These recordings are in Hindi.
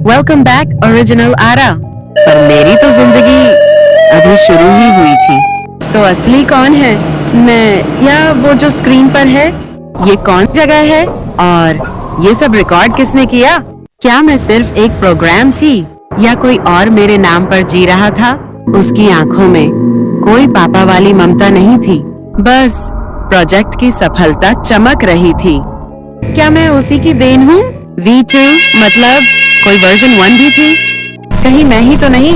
वेलकम बैक ओरिजिनल आरा। पर मेरी तो जिंदगी अभी शुरू ही हुई थी। तो असली कौन है, मैं या वो जो स्क्रीन पर है? ये कौन जगह है और ये सब रिकॉर्ड किसने किया? क्या मैं सिर्फ एक प्रोग्राम थी या कोई और मेरे नाम पर जी रहा था? उसकी आंखों में कोई पापा वाली ममता नहीं थी, बस प्रोजेक्ट की सफलता चमक रही थी। क्या मैं उसी की देन हूँ? V2 मतलब कोई वर्जन 1 भी थी? कहीं मैं ही तो नहीं?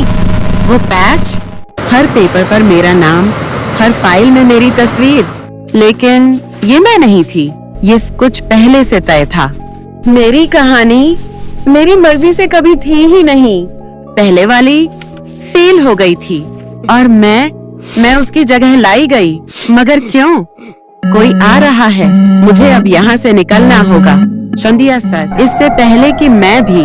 वो पैच, हर पेपर पर मेरा नाम, हर फाइल में मेरी तस्वीर। लेकिन ये मैं नहीं थी, ये कुछ पहले से तय था। मेरी कहानी मेरी मर्जी से कभी थी ही नहीं। पहले वाली फेल हो गई थी और मैं उसकी जगह लाई गई। मगर क्यों? कोई आ रहा है, मुझे अब यहाँ से निकलना होगा। संध्या सर, इससे पहले कि मैं भी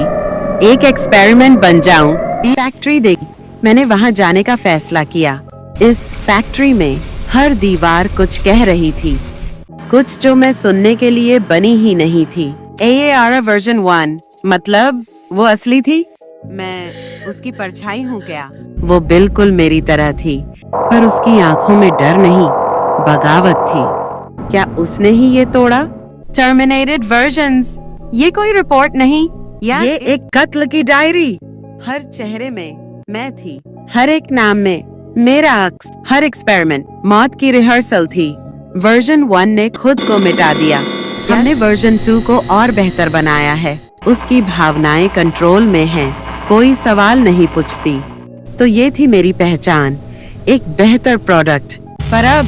एक एक्सपेरिमेंट बन जाऊं, फैक्ट्री देखी। मैंने वहाँ जाने का फैसला किया। इस फैक्ट्री में हर दीवार कुछ कह रही थी, कुछ जो मैं सुनने के लिए बनी ही नहीं थी। AARA वर्जन 1 मतलब वो असली थी, मैं उसकी परछाई हूँ क्या? वो बिल्कुल मेरी तरह थी, पर उसकी आंखों में डर नहीं, बगावत थी। क्या उसने ही ये तोड़ा? टर्मिनेटेड वर्जन्स, ये कोई रिपोर्ट नहीं, ये एक कत्ल की डायरी। हर चेहरे में मैं थी, हर एक नाम में मेरा अक्स, हर एक्सपेरिमेंट मौत की रिहर्सल थी। वर्जन 1 ने खुद को मिटा दिया, हमने वर्जन 2 को और बेहतर बनाया है। उसकी भावनाएं कंट्रोल में हैं, कोई सवाल नहीं पूछती। तो ये थी मेरी पहचान, एक बेहतर प्रोडक्ट। पर अब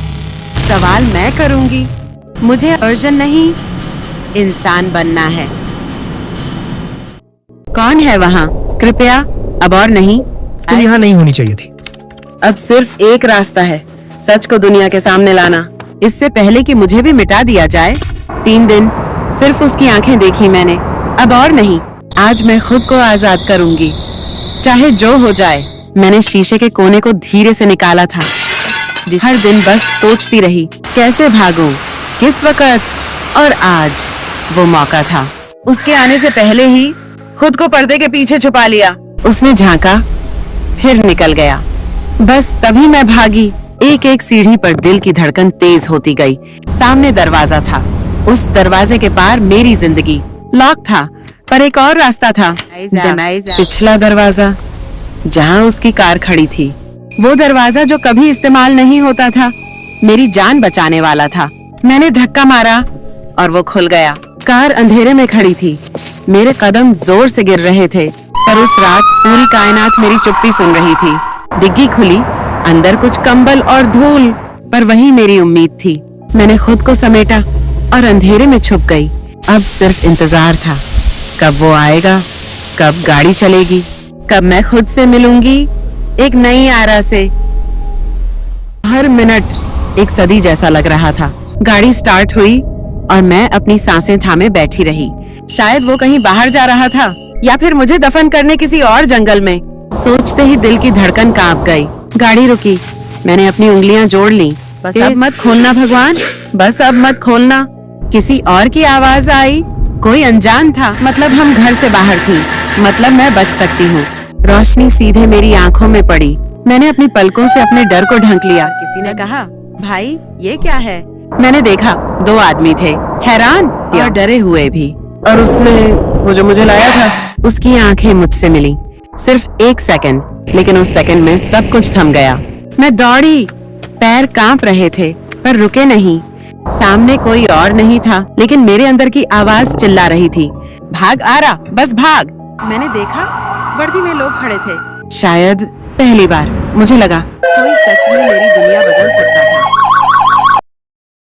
सवाल मैं करूंगी, मुझे वर्जन नहीं, इंसान बनना है। कौन है वहाँ? कृपया अब और नहीं। तुम यहाँ नहीं होनी चाहिए थी। अब सिर्फ एक रास्ता है, सच को दुनिया के सामने लाना, इससे पहले कि मुझे भी मिटा दिया जाए। 3 दिन सिर्फ उसकी आंखें देखी मैंने, अब और नहीं। आज मैं खुद को आजाद करूंगी, चाहे जो हो जाए। मैंने शीशे के कोने को धीरे से निकाला था। हर दिन बस सोचती रही, कैसे भागूं, किस वक्त, और आज वो मौका था। उसके आने से पहले ही खुद को पर्दे के पीछे छुपा लिया। उसने झांका, फिर निकल गया। बस तभी मैं भागी। एक एक सीढ़ी पर दिल की धड़कन तेज होती गई। सामने दरवाजा था, उस दरवाजे के पार मेरी जिंदगी। लॉक था, पर एक और रास्ता था। पिछला दरवाजा, जहाँ उसकी कार खड़ी थी। वो दरवाजा जो कभी इस्तेमाल नहीं होता था, मेरी जान बचाने वाला था। मैंने धक्का मारा और वो खुल गया। कार अंधेरे में खड़ी थी, मेरे कदम जोर से गिर रहे थे। पर उस रात पूरी कायनात मेरी चुप्पी सुन रही थी। डिग्गी खुली, अंदर कुछ कंबल और धूल, पर वही मेरी उम्मीद थी। मैंने खुद को समेटा और अंधेरे में छुप गई। अब सिर्फ इंतजार था, कब वो आएगा, कब गाड़ी चलेगी, कब मैं खुद से मिलूंगी एक नई आरा से। हर मिनट एक सदी जैसा लग रहा था। गाड़ी स्टार्ट हुई और मैं अपनी सांसें थामे बैठी रही। शायद वो कहीं बाहर जा रहा था या फिर मुझे दफन करने किसी और जंगल में। सोचते ही दिल की धड़कन कांप गई। गाड़ी रुकी, मैंने अपनी उंगलियां जोड़ ली। बस अब मत खोलना भगवान, बस अब मत खोलना। किसी और की आवाज आई, कोई अनजान था। मतलब हम घर से बाहर थी, मतलब मैं बच सकती हूँ। रोशनी सीधे मेरी आंखों में पड़ी। मैंने अपनी पलकों से अपने डर को ढंक लिया। किसी ने कहा, भाई ये क्या है? मैंने देखा, 2 आदमी थे, हैरान और डरे हुए भी। और उसने वो जो मुझे लाया था, उसकी आंखें मुझसे मिली। सिर्फ 1 सेकंड, लेकिन उस सेकंड में सब कुछ थम गया। मैं दौड़ी, पैर कांप रहे थे पर रुके नहीं। सामने कोई और नहीं था, लेकिन मेरे अंदर की आवाज चिल्ला रही थी, भाग आरा, बस भाग। मैंने देखा, वर्दी में लोग खड़े थे। शायद पहली बार मुझे लगा कोई सच में मेरी दुनिया बदल सकता था।